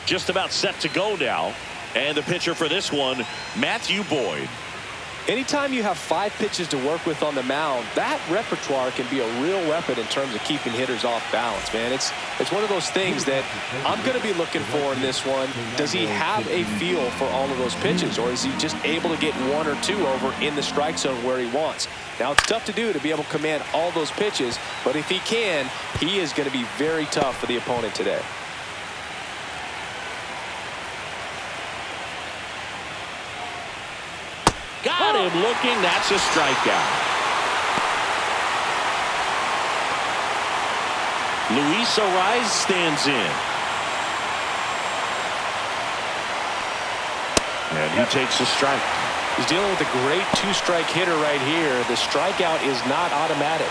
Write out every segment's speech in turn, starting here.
just about set to go now. And the pitcher for this one, Matthew Boyd. Anytime you have 5 pitches to work with on the mound, that repertoire can be a real weapon in terms of keeping hitters off balance, man. It's one of those things that I'm going to be looking for in this one. Does he have a feel for all of those pitches, or is he just able to get 1 or 2 over in the strike zone where he wants? Now, it's tough to do to be able to command all those pitches, but if he can, he is going to be very tough for the opponent today. Got him looking. That's a strikeout. Luis Ariz stands in. And he takes a strike. He's dealing with a great 2-strike hitter right here. The strikeout is not automatic.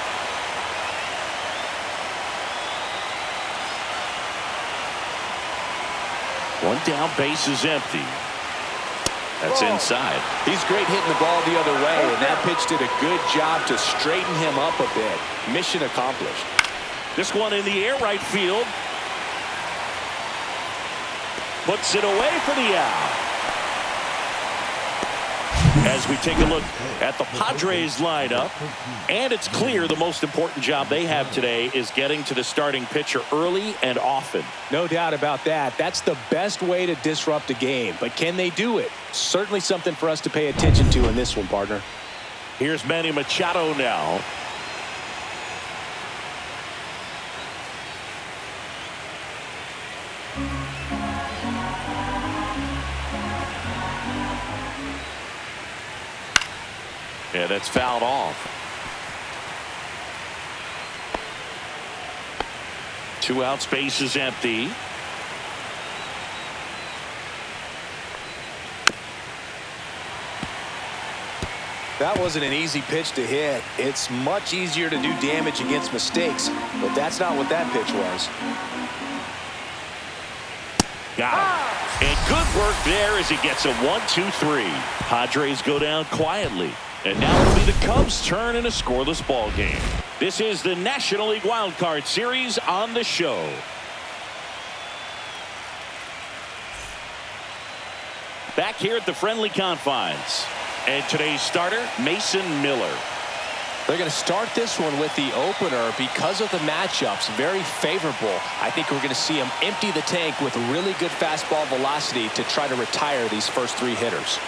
One down, base is empty. That's inside. He's great hitting the ball the other way, and that pitch did a good job to straighten him up a bit. Mission accomplished. This one in the air, right field. Puts it away for the out. As we take a look at the Padres lineup, and it's clear the most important job they have today is getting to the starting pitcher early and often. No doubt about that. That's the best way to disrupt a game. But can they do it? Certainly something for us to pay attention to in this one, partner. Here's Manny Machado now. Yeah, that's fouled off. 2 outs, base is empty. That wasn't an easy pitch to hit. It's much easier to do damage against mistakes, but that's not what that pitch was. Got it. And good work there as he gets a 1-2-3. Padres go down quietly. And now it'll be the Cubs' turn in a scoreless ball game. This is the National League Wild Card Series on the show. Back here at the friendly confines. And today's starter, Mason Miller. They're going to start this one with the opener because of the matchups. Very favorable. I think we're going to see him empty the tank with really good fastball velocity to try to retire these first 3 hitters.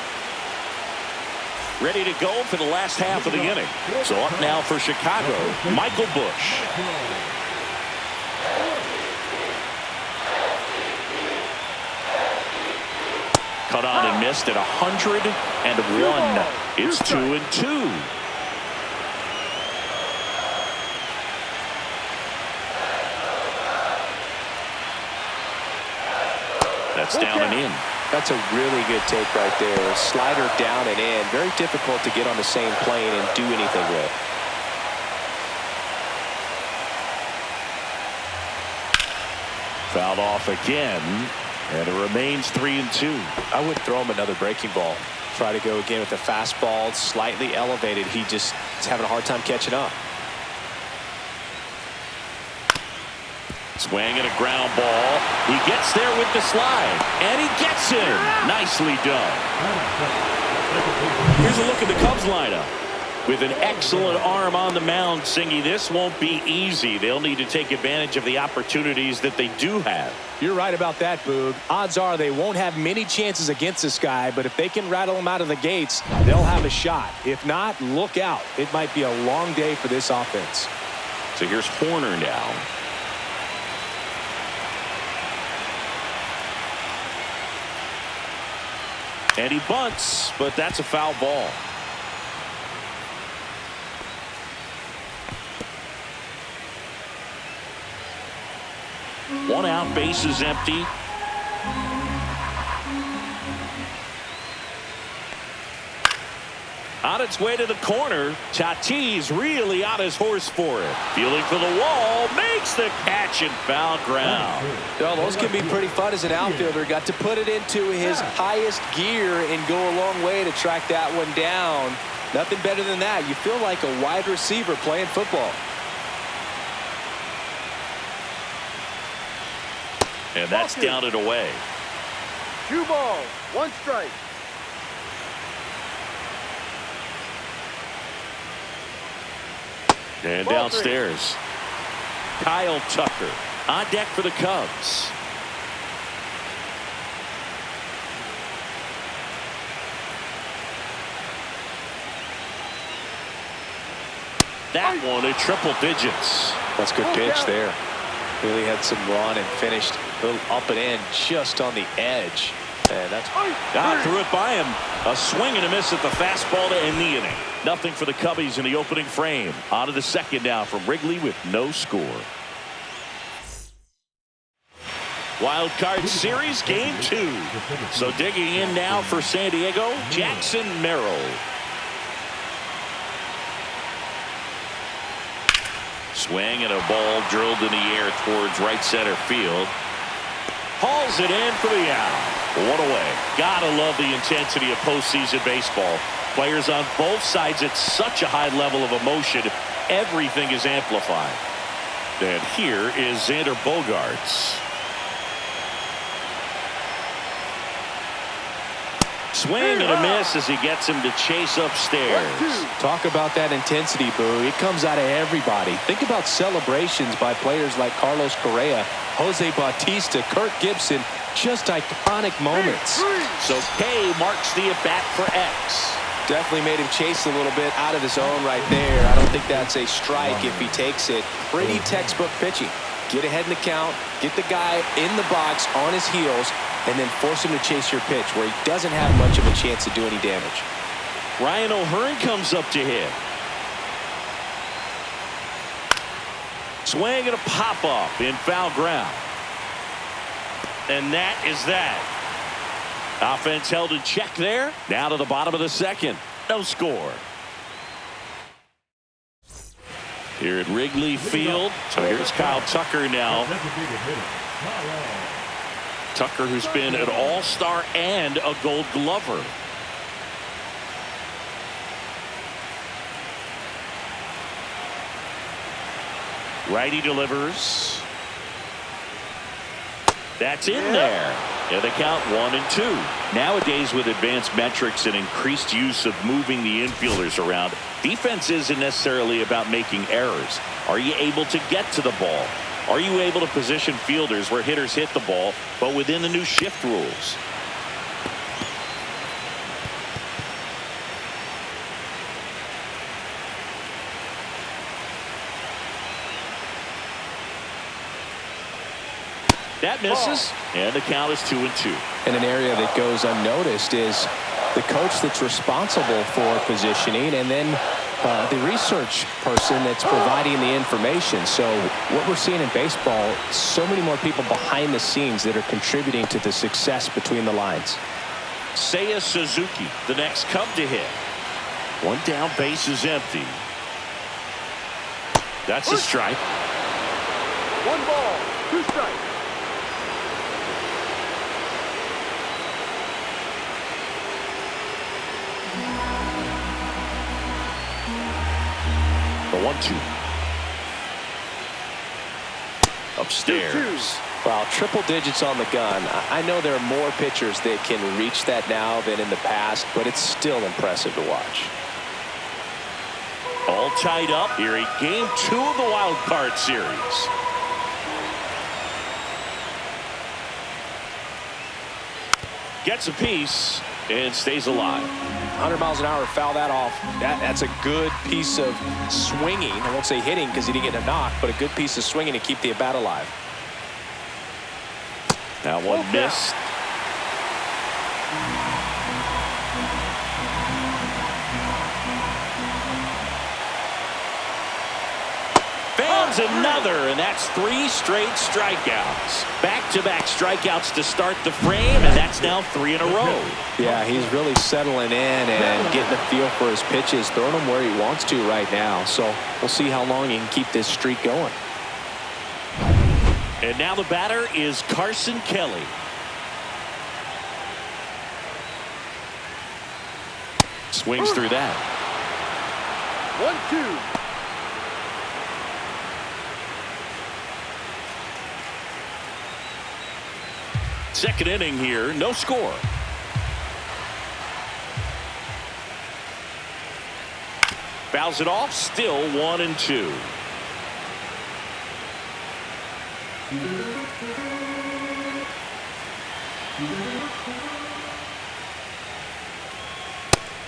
Ready to go for the last half of the inning. So up now for Chicago, Michael Busch. Cut on and missed at 101. It's 2-2. That's down and in. That's a really good take right there. Slider down and in. Very difficult to get on the same plane and do anything with. Fouled off again. And it remains 3-2. I would throw him another breaking ball. Try to go again with the fastball. Slightly elevated. He just is having a hard time catching up. Swing and a ground ball. He gets there with the slide. And he gets him. Nicely done. Here's a look at the Cubs lineup. With an excellent arm on the mound, Singy, this won't be easy. They'll need to take advantage of the opportunities that they do have. You're right about that, Boog. Odds are they won't have many chances against this guy, but if they can rattle him out of the gates, they'll have a shot. If not, look out. It might be a long day for this offense. So here's Horner now. And he bunts, but that's a foul ball. One out, base is empty. On its way to the corner, Tatis really on his horse for it. Feeling for the wall, makes the catch and foul ground. Well, those can be pretty fun as an outfielder. Got to put it into his highest gear and go a long way to track that one down. Nothing better than that. You feel like a wide receiver playing football. And that's down and away. 2 balls, 1 strike. And Ball downstairs, Kyle Tucker on deck for the Cubs. That one at triple digits. That's a good pitch there. Really had some run and finished a little up and in just on the edge. And that's Threw it by him. A swing and a miss at the fastball to end the inning. Nothing for the Cubbies in the opening frame. On to the second now from Wrigley with no score. Wild Card Series Game 2. So digging in now for San Diego, Jackson Merrill. Swing and a ball drilled in the air towards right center field. Hauls it in for the out. One away. Gotta love the intensity of postseason baseball. Players on both sides at such a high level of emotion. Everything is amplified. And here is Xander Bogaerts. Swing and a miss as he gets him to chase upstairs. Talk about that intensity, Boo. It comes out of everybody. Think about celebrations by players like Carlos Correa, Jose Bautista, Kirk Gibson. Just iconic moments. So K marks the at-bat for X. Definitely made him chase a little bit out of his zone right there. I don't think that's a strike if he takes it. Pretty textbook pitching. Get ahead in the count, get the guy in the box on his heels, and then force him to chase your pitch where he doesn't have much of a chance to do any damage. Ryan O'Hearn comes up to hit. Swing and a pop-up in foul ground. And that is that. Offense held in check there. Now to the bottom of the second. No score. Here at Wrigley Field. So here's Kyle Tucker now. Tucker, who's been an all-star and a Gold Glover. Righty delivers. That's in there. And the count 1-2. Nowadays, with advanced metrics and increased use of moving the infielders around, defense isn't necessarily about making errors. Are you able to get to the ball? Are you able to position fielders where hitters hit the ball, but within the new shift rules? That misses, and the count is 2-2. And an area that goes unnoticed is the coach that's responsible for positioning, and then the research person that's providing the information. So what we're seeing in baseball, so many more people behind the scenes that are contributing to the success between the lines. Seiya Suzuki, the next Cub to hit. One down, base is empty. That's a strike. 1 ball, 2 strikes. The 1-2. Upstairs. Wow, triple digits on the gun. I know there are more pitchers that can reach that now than in the past, but it's still impressive to watch. All tied up here in Game 2 of the Wild Card Series. Gets a piece and stays alive. 100 miles an hour, foul that off. That's a good piece of swinging. I won't say hitting because he didn't get a knock, but a good piece of swinging to keep the at-bat alive. Now one missed. Fans another, and that's 3 straight strikeouts. Back-to-back strikeouts to start the frame, and that's now 3 in a row. Yeah, he's really settling in and getting a feel for his pitches, throwing them where he wants to right now. So we'll see how long he can keep this streak going. And now the batter is Carson Kelly. Swings through that. 1-2. Second inning here, no score. Fouls it off, still 1-2.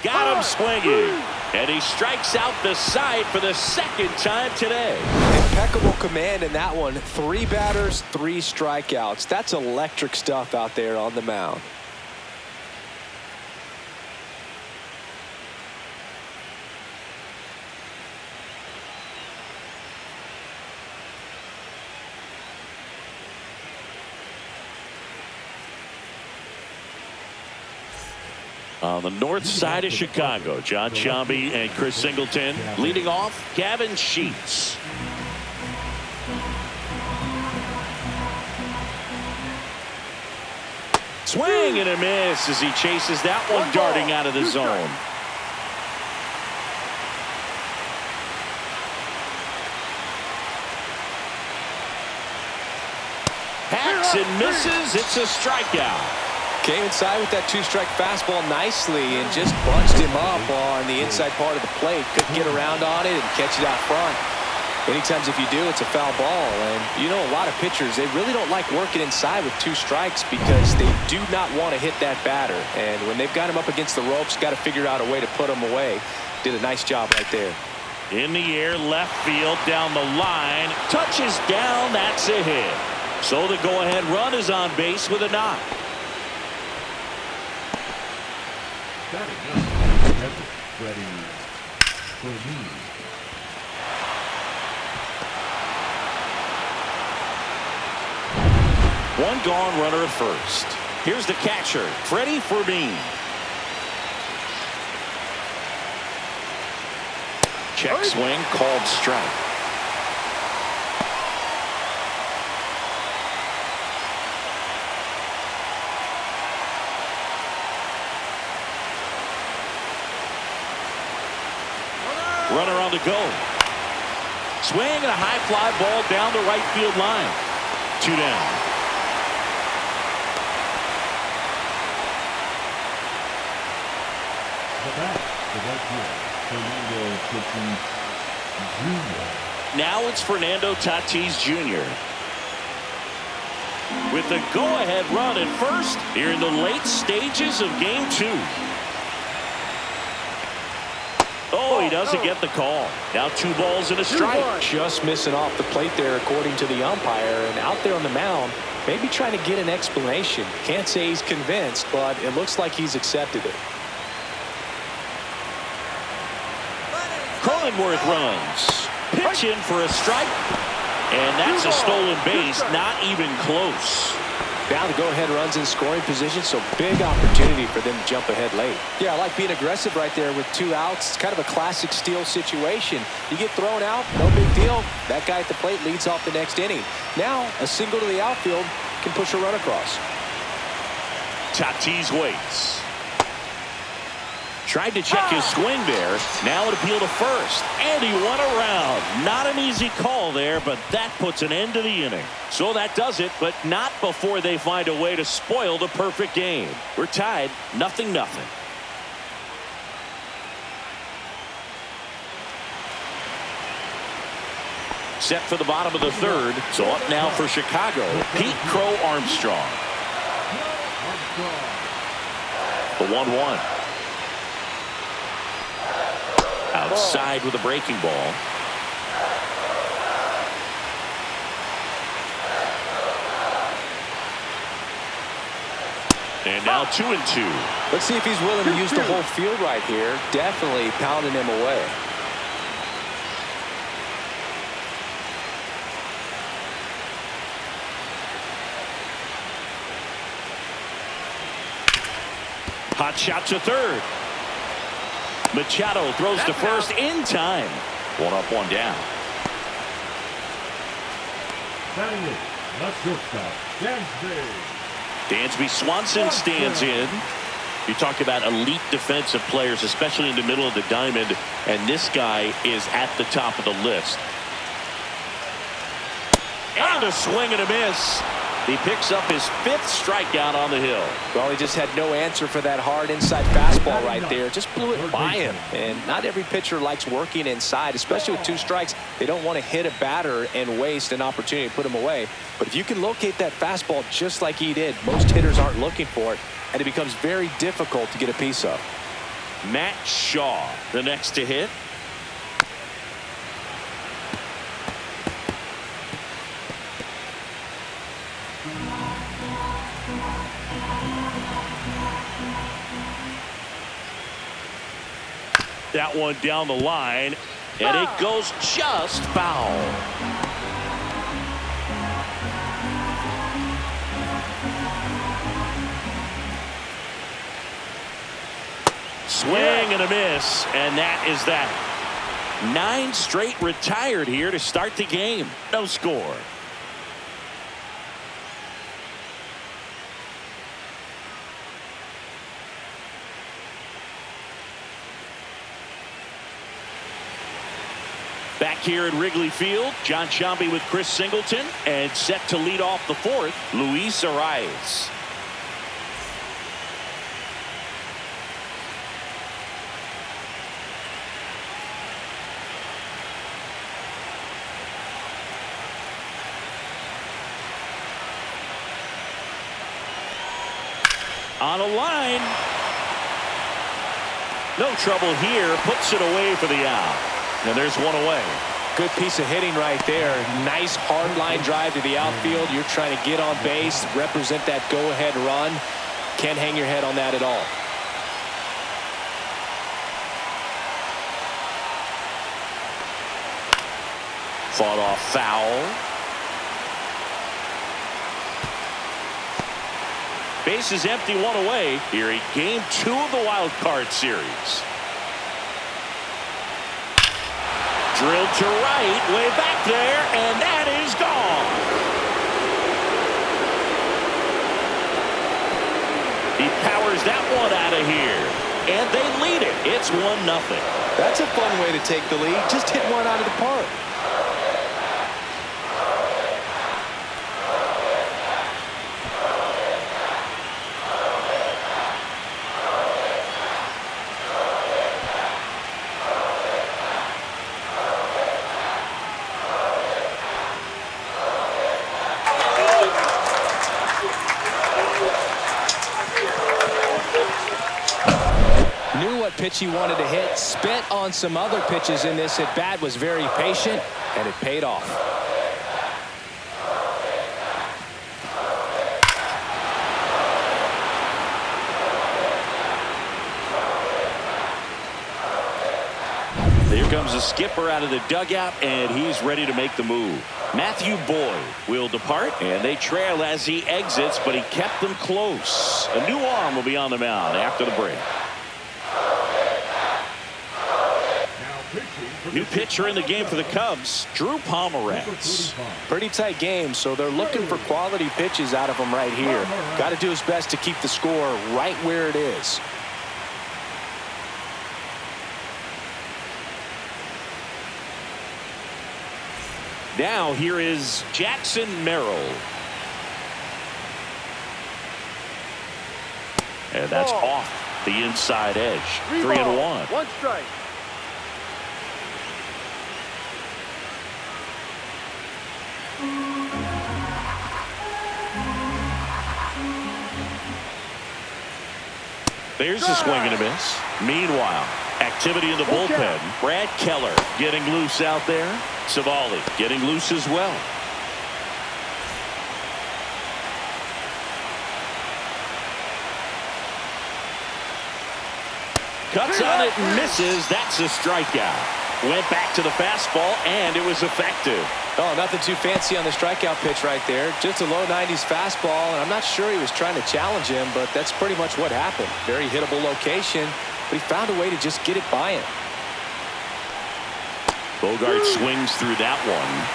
Got him swinging. And he strikes out the side for the second time today. Impeccable command in that one. 3 batters, 3 strikeouts. That's electric stuff out there on the mound. On the north side of Chicago, John Sciambi and Chris Singleton. Leading off, Gavin Sheets. Swing and a miss as he chases that one darting out of the zone. Hacks and misses. It's a strikeout. Came inside with that 2-strike fastball nicely and just bunched him up on the inside part of the plate. Couldn't get around on it and catch it out front. Many times if you do, it's a foul ball. And you know, a lot of pitchers, they really don't like working inside with 2 strikes because they do not want to hit that batter. And when they've got him up against the ropes, got to figure out a way to put him away. Did a nice job right there. In the air, left field, down the line. Touches down, that's a hit. So the go-ahead run is on base with a knock. One gone, runner at first. Here's the catcher, Freddie Fermin. Check swing, called strike. Runner on the go. Swing and a high fly ball down the right field line. 2 down. Now it's Fernando Tatis Jr. with the go-ahead run at first here in the late stages of Game 2. Oh, he doesn't get the call. Now 2 balls and a strike. Just missing off the plate there according to the umpire. And out there on the mound, maybe trying to get an explanation. Can't say he's convinced, but it looks like he's accepted it. Cronenworth runs. Pitch in for a strike. And that's a stolen base. Not even close. Now the go-ahead runs in scoring position, so big opportunity for them to jump ahead late. Yeah, I like being aggressive right there with 2 outs. It's kind of a classic steal situation. You get thrown out, no big deal. That guy at the plate leads off the next inning. Now a single to the outfield can push a run across. Tatis waits. Tried to check his swing there. Now an appeal to first. And he won around. Not an easy call there, but that puts an end to the inning. So that does it, but not before they find a way to spoil the perfect game. We're tied 0-0. Set for the bottom of the 3rd. So up now for Chicago, Pete Crow Armstrong. The 1-1. Outside with a breaking ball. And now 2-2. Let's see if he's willing to use the whole field right here. Definitely pounding him away. Hot shot to 3rd. Machado throws to first in time. 1 up, 1 down. Dansby Swanson stands in. You talk about elite defensive players, especially in the middle of the diamond, and this guy is at the top of the list. And a swing and a miss. He picks up his 5th strikeout on the hill. Well, he just had no answer for that hard inside fastball right there. Just blew it by him. And not every pitcher likes working inside, especially with 2 strikes. They don't want to hit a batter and waste an opportunity to put him away. But if you can locate that fastball just like he did, most hitters aren't looking for it, and it becomes very difficult to get a piece of. Matt Shaw, the next to hit. That one down the line, and it goes just foul. Swing and a miss, and that is that. 9 straight retired here to start the game. No score. Back here at Wrigley Field, John Sciambi with Chris Singleton, and set to lead off the 4th, Luis Arias. On a line. No trouble here, puts it away for the out. And there's one away. Good piece of hitting right there. Nice hard line drive to the outfield. You're trying to get on base, represent that go-ahead run. Can't hang your head on that at all. Fought off foul. Base is empty, 1 away here in game 2 of the wild card series. Drilled to right, way back there, and that is gone. He powers that one out of here, and they lead it. It's 1-0. That's a fun way to take the lead. Just hit one out of the park. Pitch he wanted to hit, spent on some other pitches in this at bat, was very patient, and it paid off. Here comes the skipper out of the dugout, and he's ready to make the move. Matthew Boyd will depart, and they trail as he exits, but he kept them close. A new arm will be on the mound after the break. New pitcher in the game for the Cubs, Drew Pomeranz. Pretty tight game, so they're looking for quality pitches out of him right here. Got to do his best to keep the score right where it is. Now here is Jackson Merrill. And that's off the inside edge. 3-1. 1 strike. There's a swing and a miss. Meanwhile, activity in the bullpen. Brad Keller getting loose out there. Savali getting loose as well. Cuts on it and misses. That's a strikeout. Went back to the fastball, and it was effective. Oh, nothing too fancy on the strikeout pitch right there. Just a low 90s fastball, and I'm not sure he was trying to challenge him, but that's pretty much what happened. Very hittable location, but he found a way to just get it by him. Bogart swings through that one.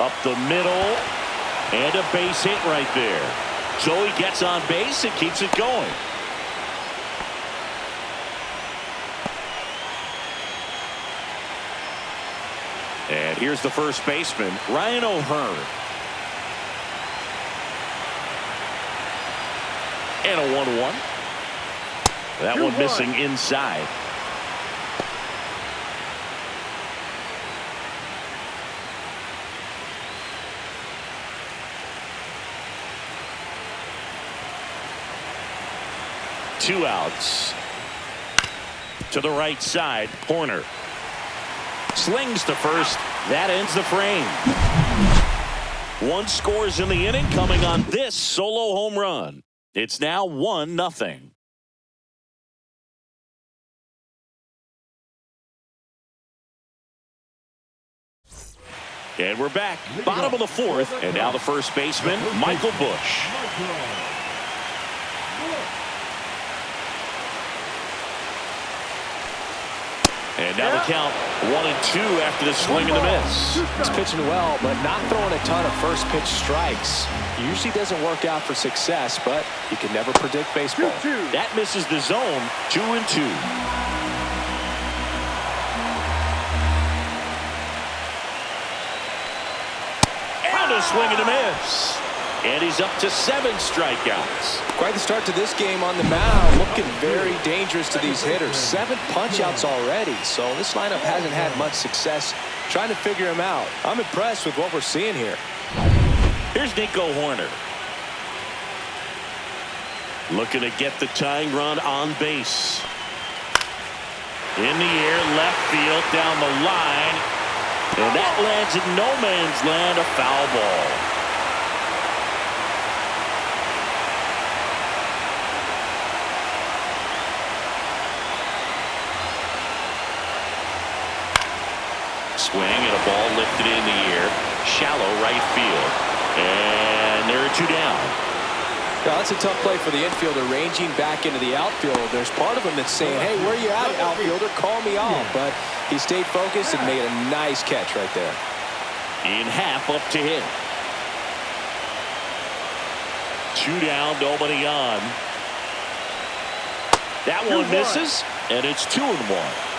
1-2. Up the middle, and a base hit right there. So he gets on base and keeps it going. And here's the first baseman, Ryan O'Hearn. And a 1-1. That one missing inside. Two outs. To the right side, Horner slings to first. That ends the frame. One scores in the inning, coming on this solo home run. It's now 1-0. And we're back, bottom of the fourth, and now the first baseman, Michael Busch. And now the count 1-2 after the swing and the miss. He's pitching well, but not throwing a ton of first pitch strikes. Usually doesn't work out for success, but you can never predict baseball. That misses the zone. 2-2. And a swing and a miss. And he's up to 7 strikeouts. Quite the start to this game on the mound. Looking very dangerous to these hitters. 7 punch-outs already. So this lineup hasn't had much success trying to figure him out. I'm impressed with what we're seeing here. Here's Nico Horner. Looking to get the tying run on base. In the air, left field, down the line. And that lands in no man's land, a foul ball. Swing and a ball lifted in the air, shallow right field, and there are 2 down. Now, that's a tough play for the infielder, ranging back into the outfield. There's part of him that's saying, hey, where you at, outfielder? Call me off. But he stayed focused and made a nice catch right there. In half, up to hit. 2 down, nobody on. That one misses, and it's 2-1.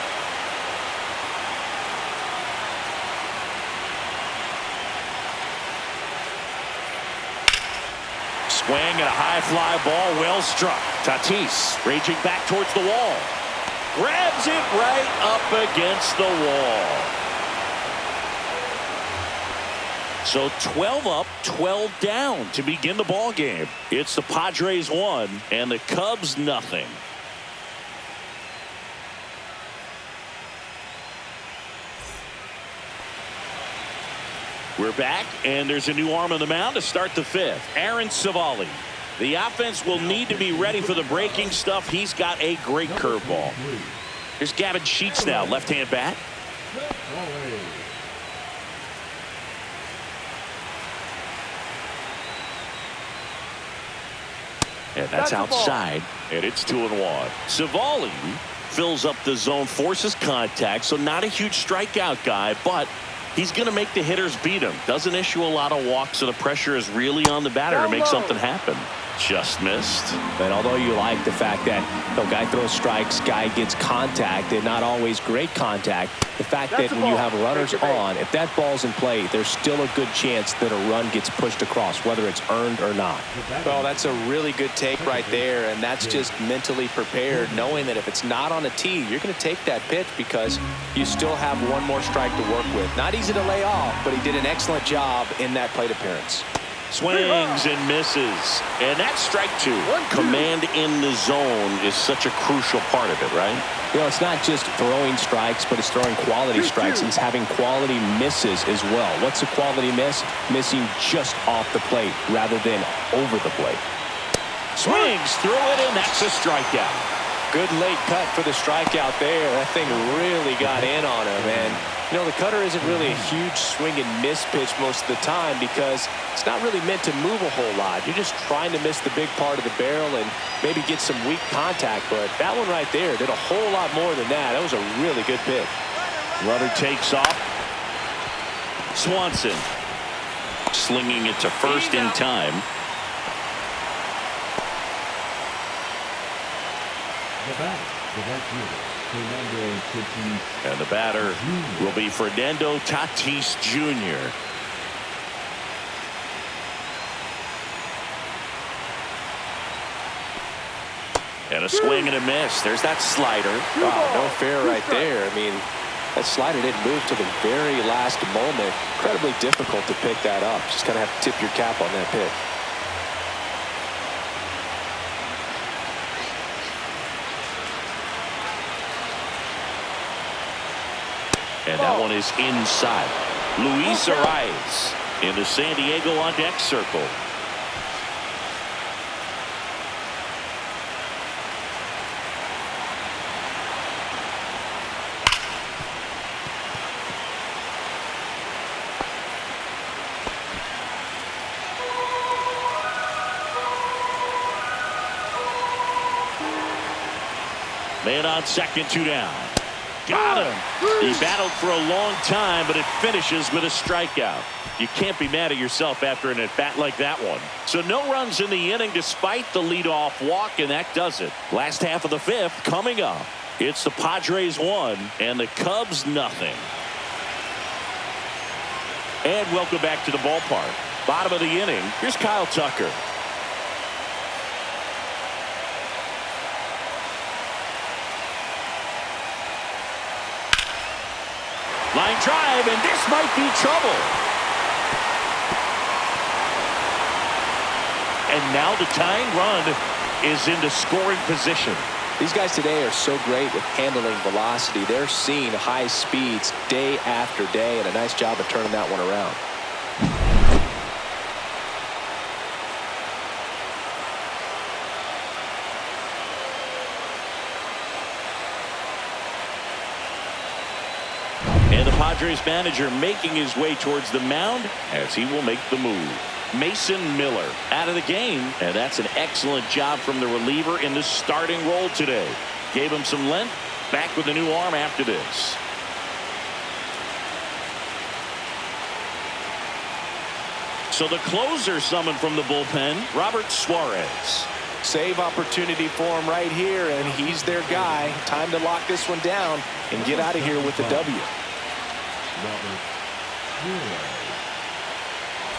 Swing and a high fly ball, well struck. Tatis raging back towards the wall. Grabs it right up against the wall. So 12 up, 12 down to begin the ball game. It's the Padres 1 and the Cubs nothing. We're back, and there's a new arm on the mound to start the 5th. Aaron Savali. The offense will need to be ready for the breaking stuff. He's got a great curveball. Here's Gavin Sheets now, left-hand bat. And that's outside, and it's 2-1. Savali fills up the zone, forces contact, so not a huge strikeout guy, but he's going to make the hitters beat him. Doesn't issue a lot of walks, so the pressure is really on the batter to make something happen. Just missed. And although you like the fact that the guy throws strikes, guy gets contact, and not always great contact, the fact that when you have runners on, if that ball's in play, there's still a good chance that a run gets pushed across, whether it's earned or not. Well, that's a really good take right there, and that's just mentally prepared, knowing that if it's not on a tee, you're going to take that pitch because you still have one more strike to work with. Not easy to lay off, but he did an excellent job in that plate appearance. Swings and misses. And that's strike 2. Command in the zone is such a crucial part of it, right? You know, it's not just throwing strikes, but it's throwing quality strikes. And it's having quality misses as well. What's a quality miss? Missing just off the plate rather than over the plate. Swings through it, and that's a strikeout. Good late cut for the strikeout there. That thing really got in on him. And, you know, the cutter isn't really a huge swing and miss pitch most of the time because it's not really meant to move a whole lot. You're just trying to miss the big part of the barrel and maybe get some weak contact. But that one right there did a whole lot more than that. That was a really good pitch. Runner takes off. Swanson slinging it to first in time. And the batter will be Fernando Tatis Jr. And a swing and a miss. There's that slider. Wow, no fair right there. I mean, that slider didn't move to the very last moment. Incredibly difficult to pick that up. Just kind of have to tip your cap on that pick. And that one is inside. Luis Arias in the San Diego on deck circle. Man on second, 2 down. Got him. He battled for a long time, but it finishes with a strikeout. You can't be mad at yourself after an at-bat like that one. So no runs in the inning despite the leadoff walk, and that does it. Last half of the 5th coming up. It's the Padres 1 and the Cubs nothing. And welcome back to the ballpark. Bottom of the inning. Here's Kyle Tucker. Line drive, and this might be trouble. And now the tying run is into scoring position. These guys today are so great with handling velocity. They're seeing high speeds day after day, and a nice job of turning that one around. And the Padres manager making his way towards the mound as he will make the move. Mason Miller out of the game, and that's an excellent job from the reliever in the starting role today. Gave him some length, back with a new arm after this. So the closer summoned from the bullpen, Robert Suarez. Save opportunity for him right here, and he's their guy. Time to lock this one down and get out of here with the W.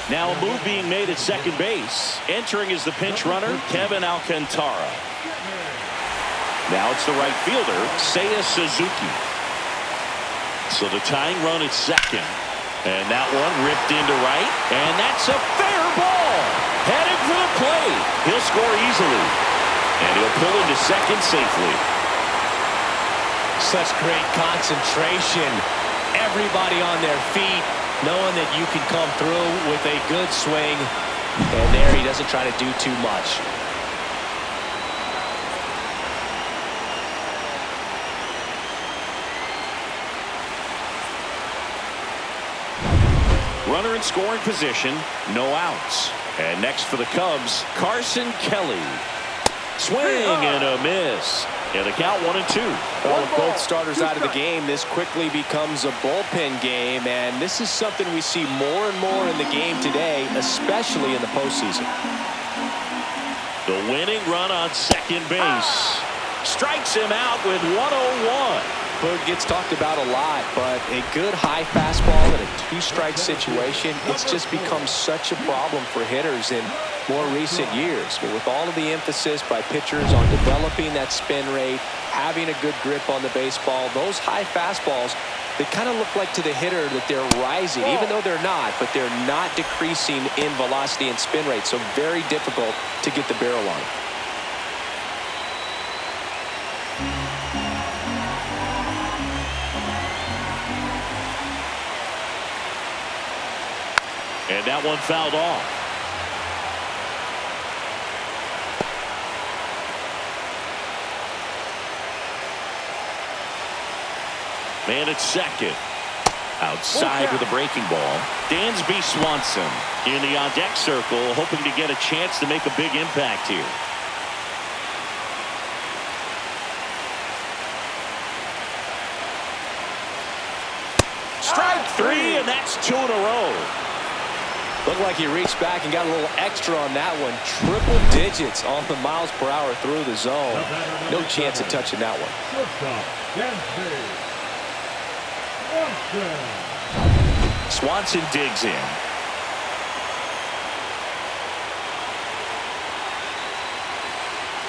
Now a move being made at second base. Entering is the pinch runner, Kevin Alcantara. Now it's the right fielder, Seiya Suzuki. So the tying run at second. And that one ripped into right. And that's a fair ball. Headed for the plate. He'll score easily. And he'll pull into second safely. Such great concentration. Everybody on their feet, knowing that you can come through with a good swing. And there he doesn't try to do too much. Runner in scoring position, no outs. And next for the Cubs, Carson Kelly. Swing and a miss. And the count 1-2. Well, with both starters out of the game, this quickly becomes a bullpen game, and this is something we see more and more in the game today, especially in the postseason. The winning run on second base. Strikes him out with 101. Bird gets talked about a lot, but a good high fastball in a two-strike situation, it's just become such a problem for hitters in more recent years. But with all of the emphasis by pitchers on developing that spin rate, having a good grip on the baseball, those high fastballs, they kind of look like to the hitter that they're rising, even though they're not, but they're not decreasing in velocity and spin rate. So very difficult to get the barrel on. And that one fouled off. Man at second. Outside with a breaking ball. Dansby Swanson in the on-deck circle, hoping to get a chance to make a big impact here. Strike three, and that's 2 in a row. Looked like he reached back and got a little extra on that one. Triple digits on the miles per hour through the zone. No chance of touching that one. Swanson digs in.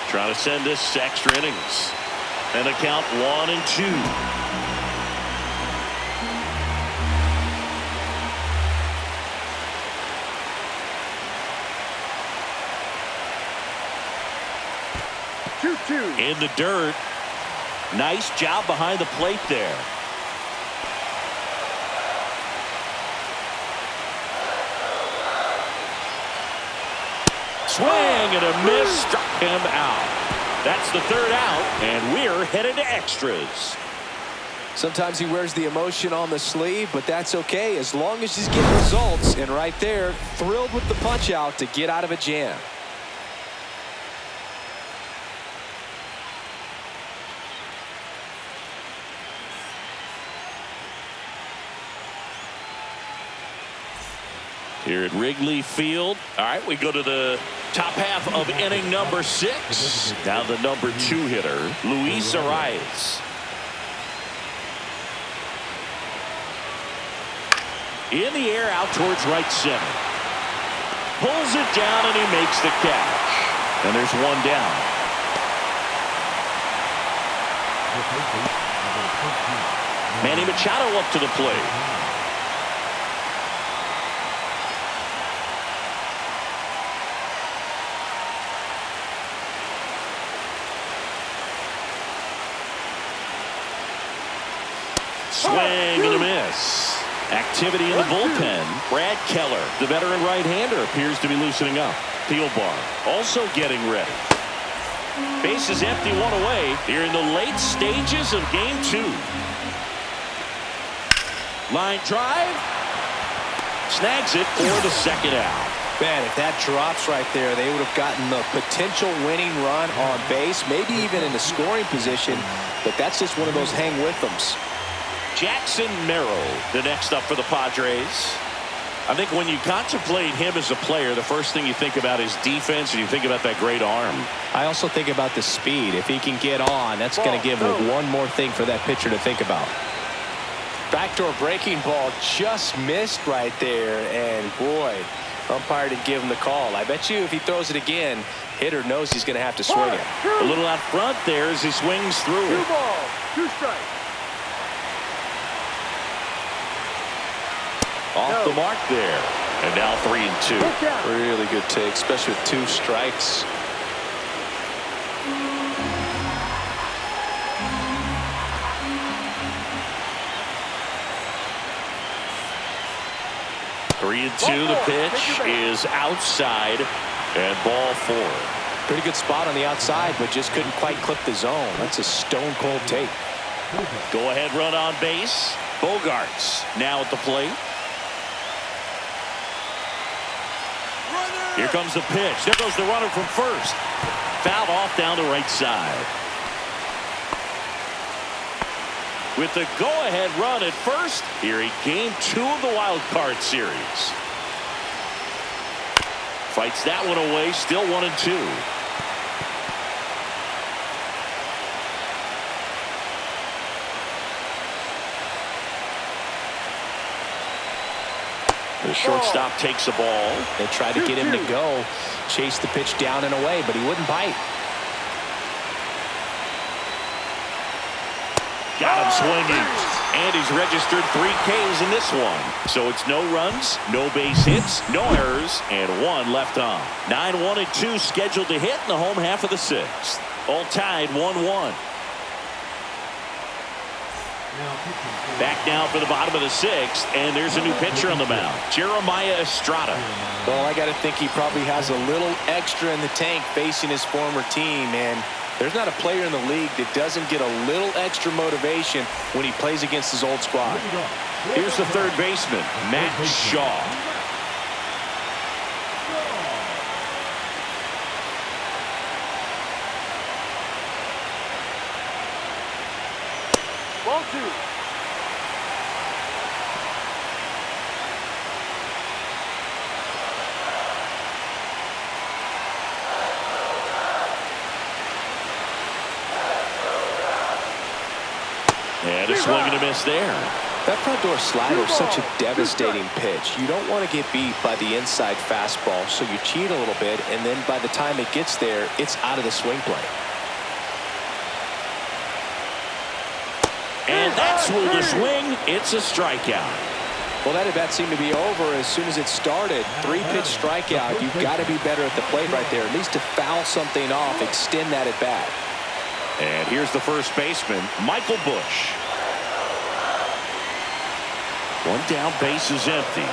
Trying to send this to extra innings. And a count 1-2. 2-2. In the dirt. Nice job behind the plate there. Swing and a miss, struck him out. That's the third out, and we're headed to extras. Sometimes he wears the emotion on the sleeve, but that's okay as long as he's getting results. And right there, thrilled with the punch out to get out of a jam. Here at Wrigley Field. All right, we go to the top half of inning number 6. Now the number 2 hitter, Luis Arias. In the air out towards right center. Pulls it down and he makes the catch. And there's one down. Manny Machado up to the plate. Swing and a miss. Activity in the bullpen. Brad Keller, the veteran right-hander, appears to be loosening up. Thielbar also getting ready. Base is empty, one away. Here in the late stages of game 2. Line drive. Snags it for the second out. Man, if that drops right there, they would have gotten the potential winning run on base, maybe even in a scoring position, but that's just one of those hang with thems. Jackson Merrill, the next up for the Padres. I think when you contemplate him as a player, the first thing you think about is defense, and you think about that great arm. I also think about the speed. If he can get on, that's going to give him one more thing for that pitcher to think about. Backdoor breaking ball just missed right there, and boy, umpire didn't give him the call. I bet you if he throws it again, hitter knows he's going to have to swing it. A little out front there as he swings through 2 it. balls, 2 strikes. Off the mark there. And now 3-2. Really good take, especially with 2 strikes. Three and two. The pitch is outside and ball 4. Pretty good spot on the outside, but just couldn't quite clip the zone. That's a stone cold take. Go ahead run on base. Bogarts now at the plate. Here comes the pitch. There goes the runner from first. Fouled off down the right side. With the go-ahead run at first, here in game 2 of the wild card series. Fights that one away, still 1-2. The shortstop takes the ball. They tried to get him to go, chase the pitch down and away, but he wouldn't bite. Got him swinging. And he's registered 3 Ks in this one. So it's no runs, no base hits, no errors, and 1 left on. 9-1-2 scheduled to hit in the home half of the 6th. All tied 1-1. Back now for the bottom of the 6th, and there's a new pitcher on the mound, Jeremiah Estrada. Well, I got to think he probably has a little extra in the tank facing his former team, and there's not a player in the league that doesn't get a little extra motivation when he plays against his old squad. Here's the third baseman, Matt Shaw. Ball 2. And a swing and a miss there. That front door slider is such a devastating pitch. You don't want to get beat by the inside fastball, so you cheat a little bit, and then by the time it gets there, it's out of the swing play. And that's ruled a swing. It's a strikeout. Well, that at-bat seemed to be over as soon as it started. 3-pitch strikeout. You've got to be better at the plate right there, at least to foul something off, extend that at-bat. And here's the first baseman, Michael Busch. One down, base is empty.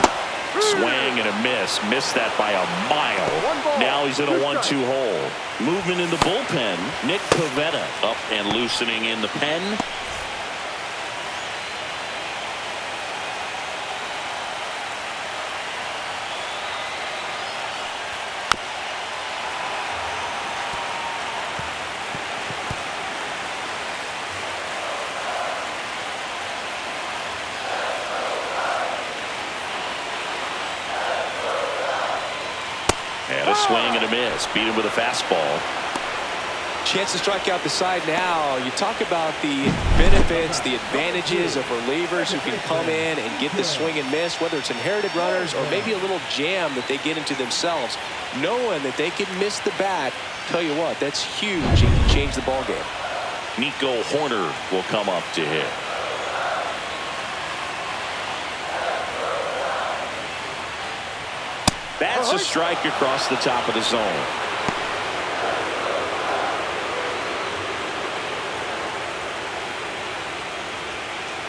Swing and a miss. Missed that by a mile. Now he's in a 1-2 hole. Movement in the bullpen. Nick Pivetta up and loosening in the pen. And a swing and a miss. Beat him with a fastball. Chance to strike out the side now. You talk about the benefits, the advantages of relievers who can come in and get the swing and miss, whether it's inherited runners or maybe a little jam that they get into themselves. Knowing that they can miss the bat, tell you what, that's huge and can change the ball game. Nico Horner will come up to hit. That's a strike across the top of the zone.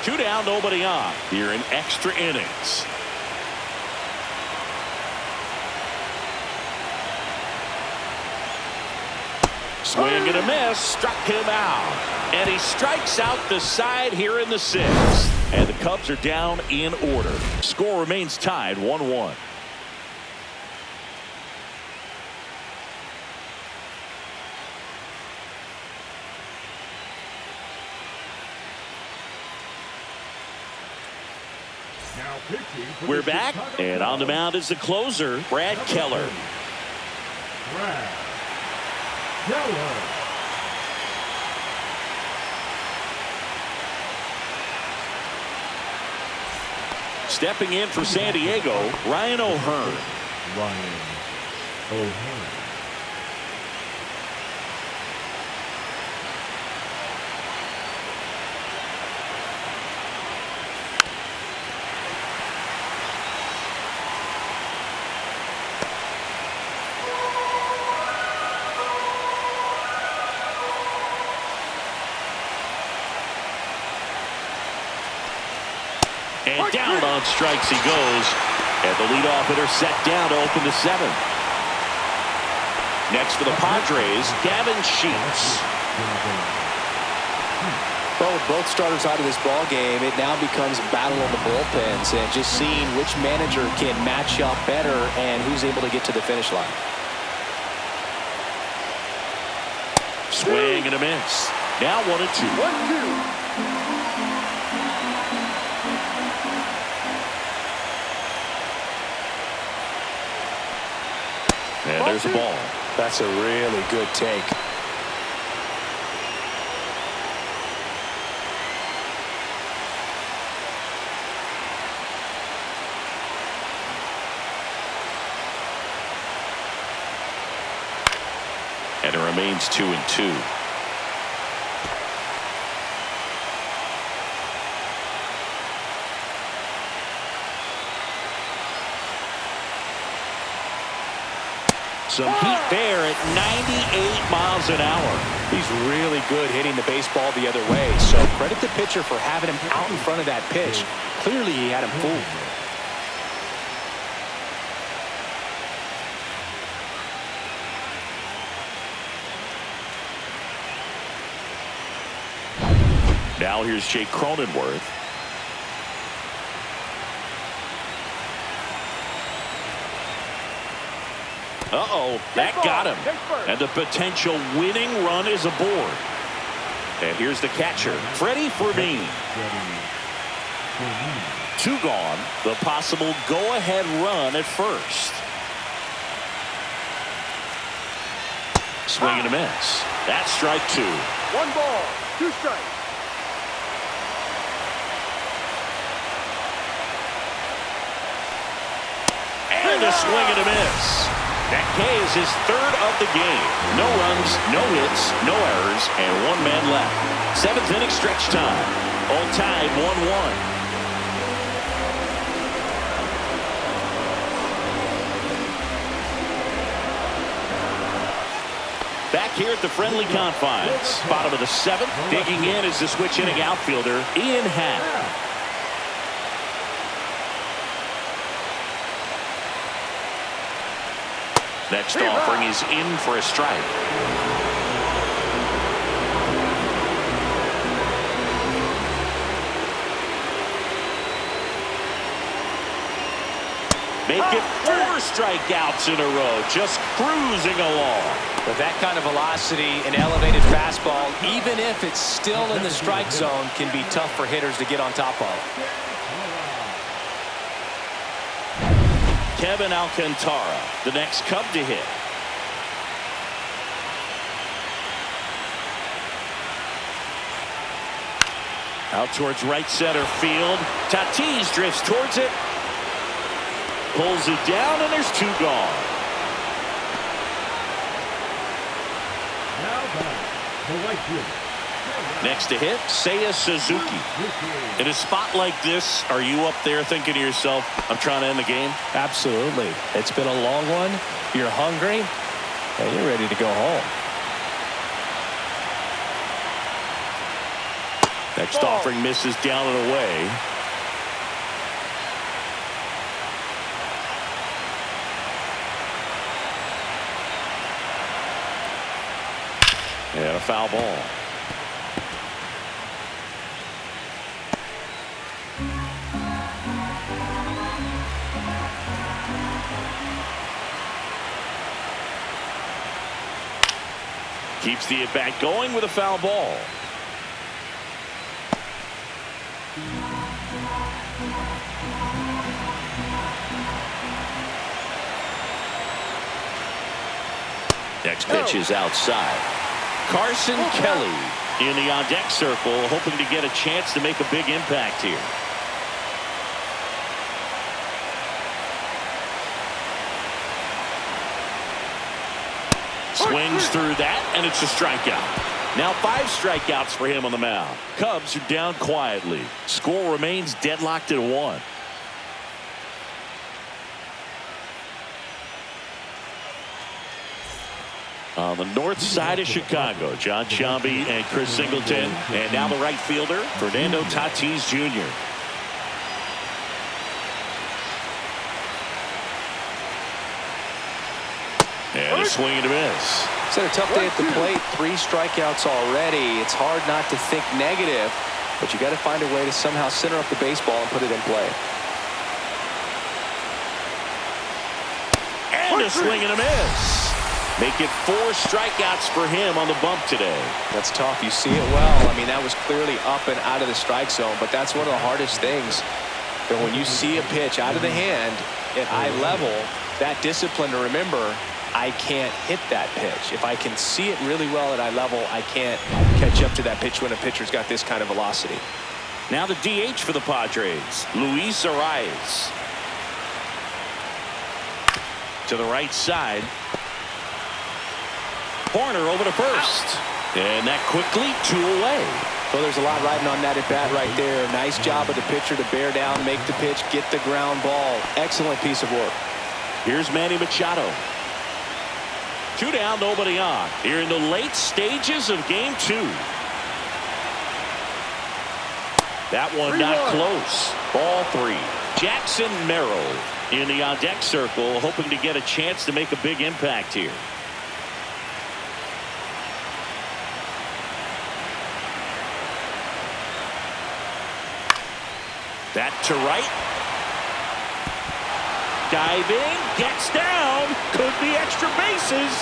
Two down, nobody on here in extra innings. Swing and a miss, struck him out. And he strikes out the side here in the 6th. And the Cubs are down in order. Score remains tied 1-1. We're back, and on the mound is the closer, Brad Keller. Brad Keller. Stepping in for San Diego, Ryan O'Hearn. Ryan O'Hearn. And down on strikes he goes. And the leadoff hitter set down to open the 7th. Next for the Padres, Gavin Sheets. Well, with both starters out of this ball game, it now becomes a battle of the bullpens and just seeing which manager can match up better and who's able to get to the finish line. Swing and a miss. Now 1-2. 1-2. And there's a ball. That's a really good take. And it remains 2-2. Some heat there at 98 miles an hour. He's really good hitting the baseball the other way. So credit the pitcher for having him out in front of that pitch. Clearly he had him fooled. Now here's Jake Cronenworth. Uh-oh, that got him. And the potential winning run is aboard. And here's the catcher, Freddie Fermin. 2 gone. The possible go-ahead run at first. Swing and a miss. That's strike 2. 1 ball, 2 strikes. And a swing and a miss. That K is his third of the game. No runs, no hits, no errors, and one man left. Seventh inning stretch time. All tied 1-1. Back here at the friendly confines. Bottom of the seventh. Digging in is the switch inning outfielder, Ian Happ. Next offering is in for a strike. Make it 4 strikeouts in a row. Just cruising along. With that kind of velocity, an elevated fastball, even if it's still in the strike zone, can be tough for hitters to get on top of. Kevin Alcantara, the next Cub to hit. Out towards right center field. Tatis drifts towards it. Pulls it down, and there's 2 gone. Now back, the right fielder. Next to hit, Seiya Suzuki. In a spot like this, are you up there thinking to yourself, I'm trying to end the game? Absolutely. It's been a long one. You're hungry, and you're ready to go home. Next offering misses down and away. And a foul ball. Keeps the at-bat going with a foul ball. Next pitch is outside. Carson Kelly in the on-deck circle, hoping to get a chance to make a big impact here. Swings through that, and it's a strikeout. Now 5 strikeouts for him on the mound. Cubs are down quietly. Score remains deadlocked at 1. On the north side of Chicago, John Sciambi and Chris Singleton. And now the right fielder, Fernando Tatis Jr. And a swing and a miss. It's had a tough day at the plate. 3 strikeouts already. It's hard not to think negative, but you got to find a way to somehow center up the baseball and put it in play. And a swing and a miss. Make it 4 strikeouts for him on the bump today. That's tough. You see it well. I mean, that was clearly up and out of the strike zone, but that's one of the hardest things. That when you see a pitch out of the hand at eye level, that discipline to remember, I can't hit that pitch. If I can see it really well at eye level, I can't catch up to that pitch when a pitcher's got this kind of velocity. Now the DH for the Padres, Luis Arias. To the right side. Corner over to first. And that quickly 2 away. So there's a lot riding on that at bat right there. Nice job of the pitcher to bear down, make the pitch, get the ground ball. Excellent piece of work. Here's Manny Machado. 2 down, nobody on. Here in the late stages of game 2. That one not close. Ball 3. Jackson Merrill in the on-deck circle, hoping to get a chance to make a big impact here. That to right. Diving, gets down, could be extra bases.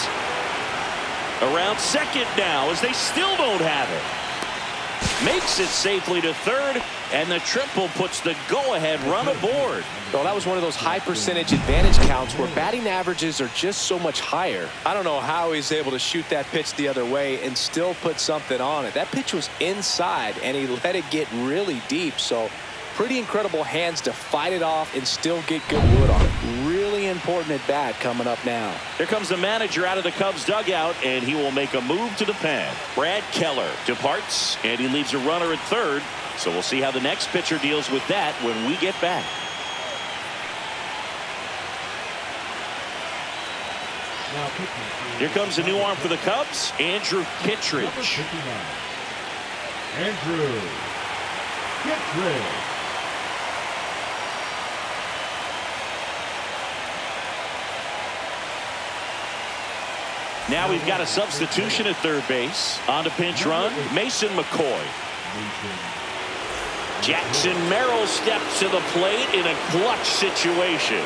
Around second now as they still don't have it. Makes it safely to third, and the triple puts the go-ahead run aboard. Well, that was one of those high percentage advantage counts where batting averages are just so much higher. I don't know how he's able to shoot that pitch the other way and still put something on it. That pitch was inside, and he let it get really deep, so pretty incredible hands to fight it off and still get good wood on it. Really very important at bat coming up now. Here comes the manager out of the Cubs dugout, and he will make a move to the pen. Brad Keller departs, and he leaves a runner at third. So we'll see how the next pitcher deals with that when we get back. Here comes a new arm for the Cubs, Andrew Kittredge. Andrew Kittredge. Now we've got a substitution at third base. On to pinch run, Mason McCoy. Jackson Merrill steps to the plate in a clutch situation.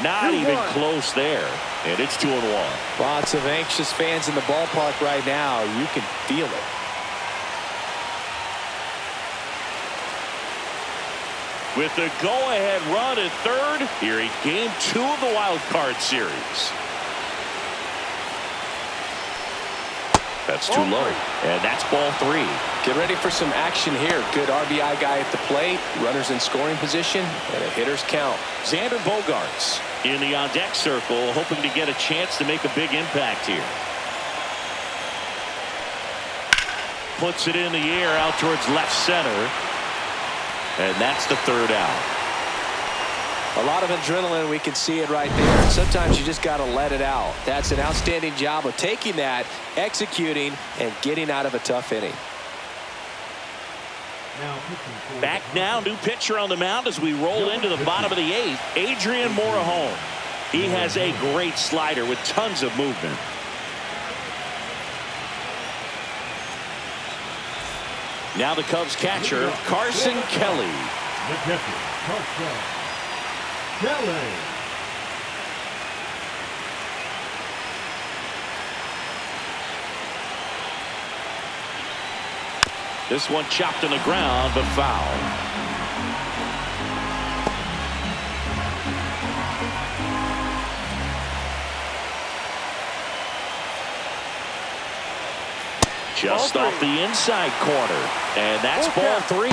Not even close there. And it's 2-1. Lots of anxious fans in the ballpark right now. You can feel it. With the go-ahead run at third, here in Game 2 of the Wild Card Series. That's too low, and that's ball 3. Get ready for some action here. Good RBI guy at the plate, runners in scoring position, and a hitter's count. Xander Bogaerts in the on-deck circle, hoping to get a chance to make a big impact here. Puts it in the air out towards left center, and that's the third out. A lot of adrenaline, we can see it right there. And sometimes you just got to let it out. That's an outstanding job of taking that, executing, and getting out of a tough inning. Back now, new pitcher on the mound as we roll into the bottom of the 8th, Adrian Morejon. He has a great slider with tons of movement. Now the Cubs catcher, Carson Kelly. The catcher, Carson Kelly. This one chopped on the ground, but foul. Just off the inside corner, and that's ball 3.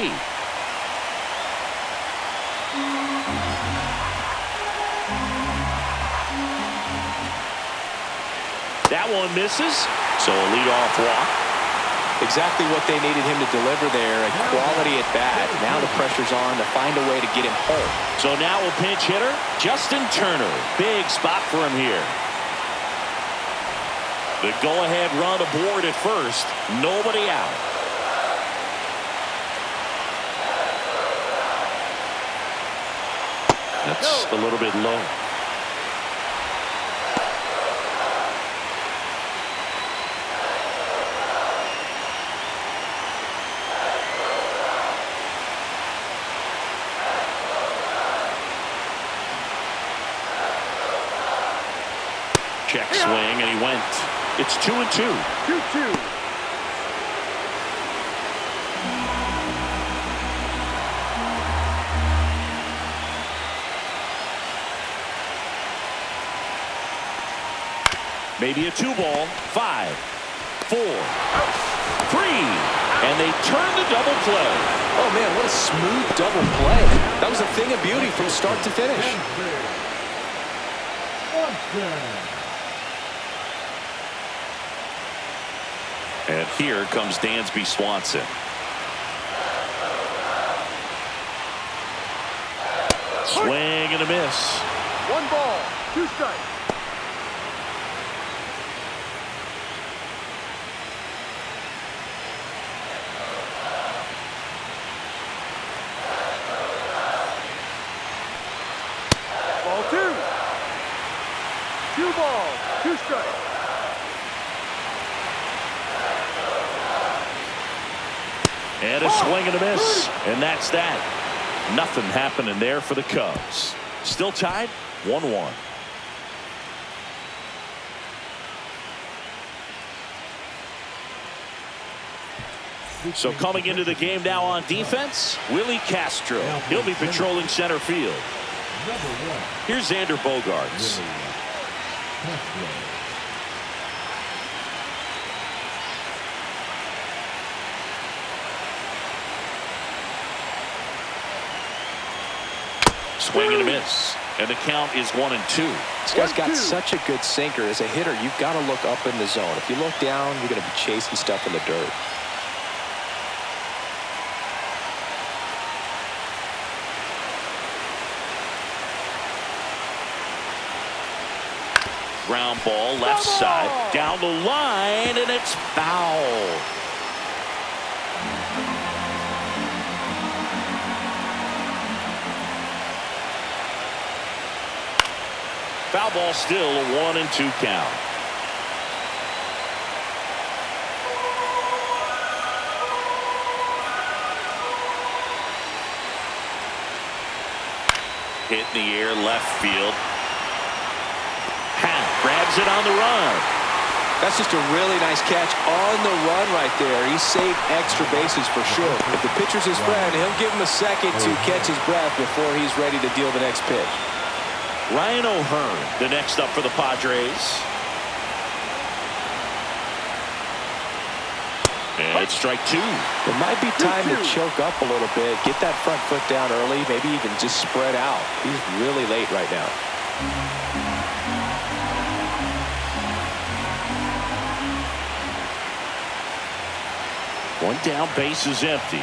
That one misses, so a leadoff walk. Exactly what they needed him to deliver there, a quality at bat. Now the pressure's on to find a way to get him home. So now a pinch hitter, Justin Turner. Big spot for him here. The go-ahead run aboard at first. Nobody out. That's a little bit low. Check swing, and he went. It's 2-2. 2-2. Maybe a 2-ball. 5, 4, 3. And they turn the double play. Oh, man, what a smooth double play. That was a thing of beauty from start to finish. And here comes Dansby Swanson. Swing and a miss. 1 ball, 2 strikes. Ball 2. 2 balls, 2 strikes. And a swing and a miss. And that's that. Nothing happening there for the Cubs. Still tied 1-1. So coming into the game now on defense, Willie Castro. He'll be patrolling center field. Here's Xander Bogaerts. Swing and a miss. And the count is 1-2. This guy's got such a good sinker. As a hitter, you've got to look up in the zone. If you look down, you're going to be chasing stuff in the dirt. Ground ball, left side, down the line, and it's foul. Foul ball, still a 1-2 count. Hit in the air, left field. Grabs it on the run. That's just a really nice catch on the run right there. He saved extra bases for sure. If the pitcher's his friend, he'll give him a second to catch his breath before he's ready to deal the next pitch. Ryan O'Hearn, the next up for the Padres. And it's strike two. It might be time to choke up a little bit, get that front foot down early, maybe even just spread out. He's really late right now. One down, base is empty.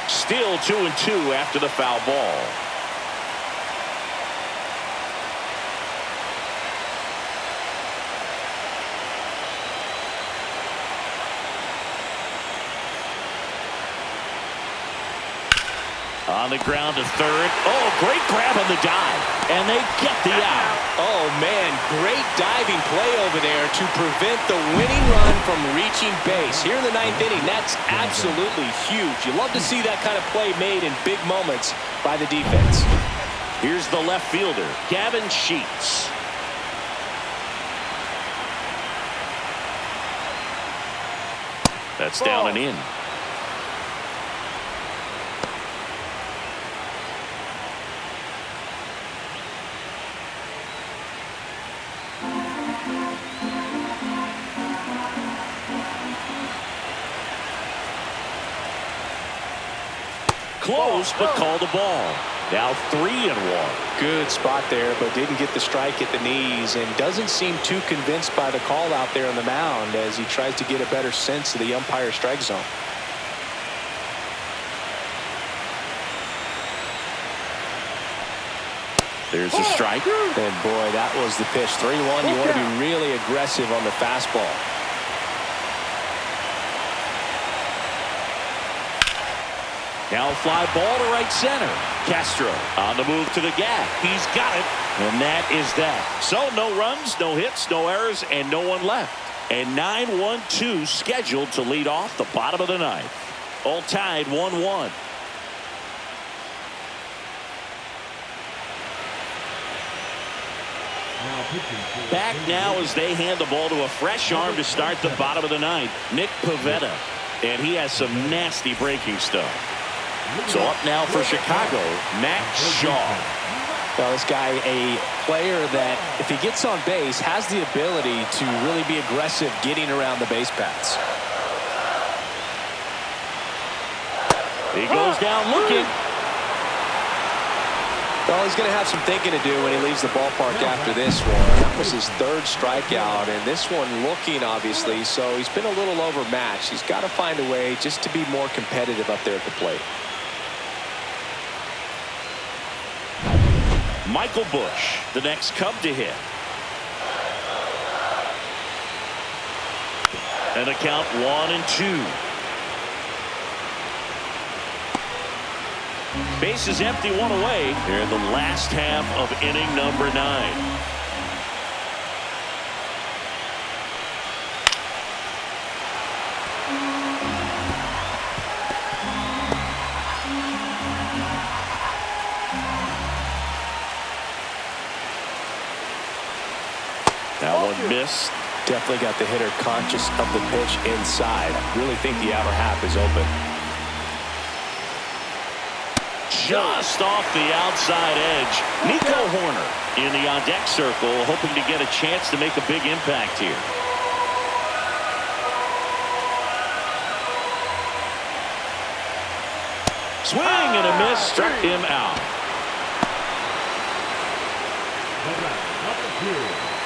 Still 2-2 after the foul ball. On the ground to third. Oh, great grab on the dive. And they get the out. Oh, man, great diving play over there to prevent the winning run from reaching base. Here in the ninth inning, that's absolutely huge. You love to see that kind of play made in big moments by the defense. Here's the left fielder, Gavin Sheets. That's down and in. Close, but called the ball. Now 3-1. Good spot there, but didn't get the strike at the knees and doesn't seem too convinced by the call out there on the mound as he tries to get a better sense of the umpire strike zone. There's a strike. And boy, that was the pitch. 3-1. You want to be really aggressive on the fastball. Now fly ball to right center. Castro on the move to the gap. He's got it. And that is that. So no runs, no hits, no errors, and no one left. And 9-1-2 scheduled to lead off the bottom of the ninth. All tied 1-1. Back now as they hand the ball to a fresh arm to start the bottom of the ninth. Nick Pivetta. And he has some nasty breaking stuff. So up now for Chicago, Matt Shaw. Well, this guy, a player that, if he gets on base, has the ability to really be aggressive getting around the base paths. He goes down looking. Well, he's going to have some thinking to do when he leaves the ballpark after this one. That was his third strikeout, and this one looking, obviously, so he's been a little overmatched. He's got to find a way just to be more competitive up there at the plate. Michael Busch, the next Cub to hit. And a count 1-2. Base is empty, one away here in the last half of inning number 9. That one missed. Definitely got the hitter conscious of the pitch inside. Really think the outer half is open. Just off the outside edge. Nico Horner in the on-deck circle, hoping to get a chance to make a big impact here. Swing and a miss, struck him out.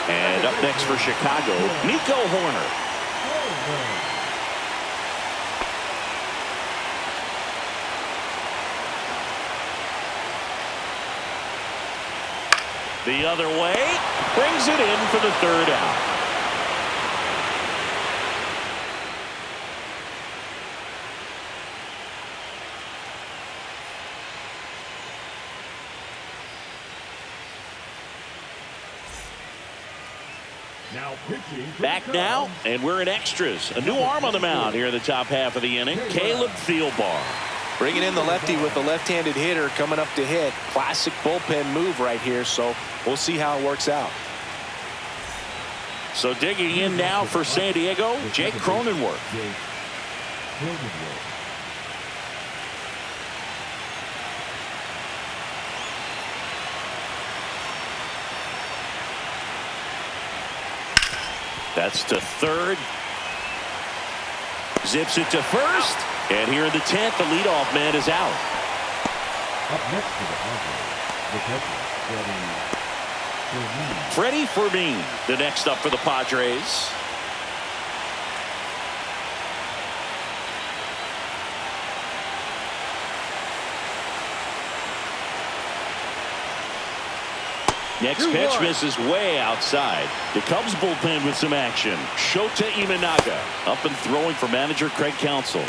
And up next for Chicago, Nico Horner. The other way, brings it in for the third out. Back now, and we're in extras. A new arm on the mound here in the top half of the inning, Caleb Thielbar. Bringing in the lefty with the left-handed hitter coming up to hit. Classic bullpen move right here, so we'll see how it works out. So digging in now for San Diego, Jake Cronenworth. That's to third. Zips it to first. And here in the 10th, the leadoff man is out. Up next to the Padres, Freddie Fermin, the next up for the Padres. Next pitch misses way outside. The Cubs bullpen with some action. Shota Imanaga up and throwing for manager Craig Counsell.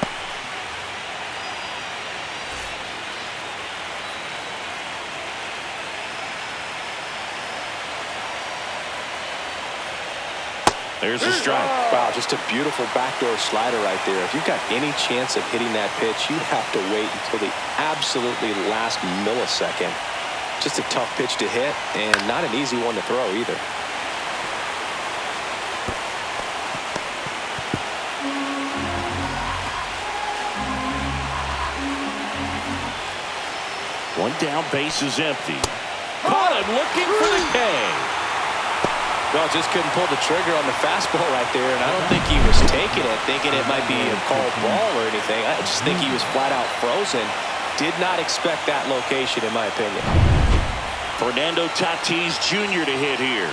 There's a strike. Wow, just a beautiful backdoor slider right there. If you've got any chance of hitting that pitch, you have to wait until the absolutely last millisecond. Just a tough pitch to hit, and not an easy one to throw either. One down, base is empty. Caught him looking for the K. Well, just couldn't pull the trigger on the fastball right there, and I don't think he was taking it, thinking it might be a called ball or anything. I just think he was flat out frozen. Did not expect that location, in my opinion. Fernando Tatis Jr. to hit here.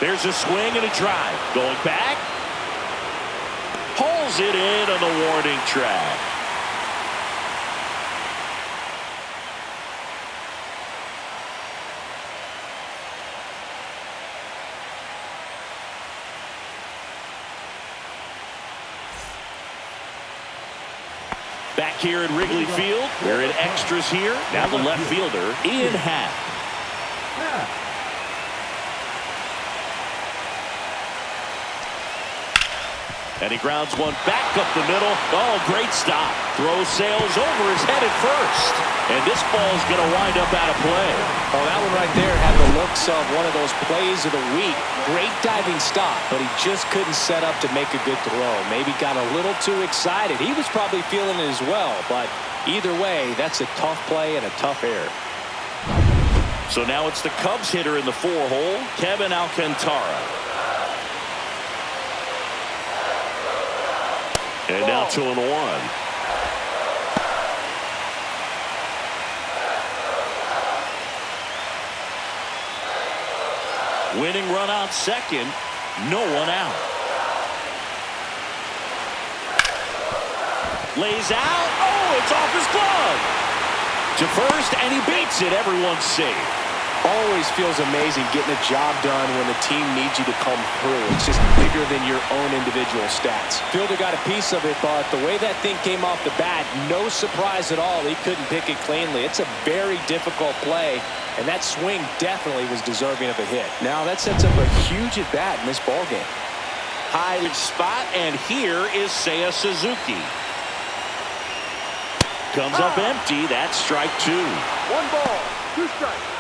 There's a swing and a drive. Going back. Pulls it in on the warning track. Back here at Wrigley Field, we're in extras here. Now the left fielder, Ian Happ. And he grounds one back up the middle. Oh, great stop. Throw sails over his head at first. And this ball's going to wind up out of play. Oh, that one right there had the looks of one of those plays of the week. Great diving stop, but he just couldn't set up to make a good throw. Maybe got a little too excited. He was probably feeling it as well, but either way, that's a tough play and a tough error. So now it's the Cubs hitter in the 4-hole, Kevin Alcantara. And now 2-1. Winning run on second, no one out. Lays out. Oh, it's off his glove. To first, and he beats it. Everyone's safe. Always feels amazing getting a job done when the team needs you to come through. It's just bigger than your own individual stats. Fielder got a piece of it, but the way that thing came off the bat, no surprise at all. He couldn't pick it cleanly. It's a very difficult play, and that swing definitely was deserving of a hit. Now that sets up a huge at-bat in this ballgame. High spot, and here is Seiya Suzuki. Comes up empty. That's strike 2. 1 ball, 2 strikes.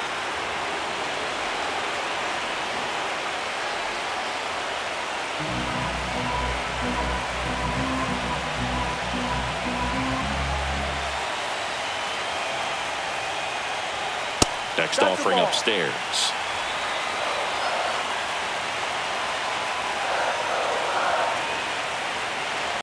Next offering upstairs.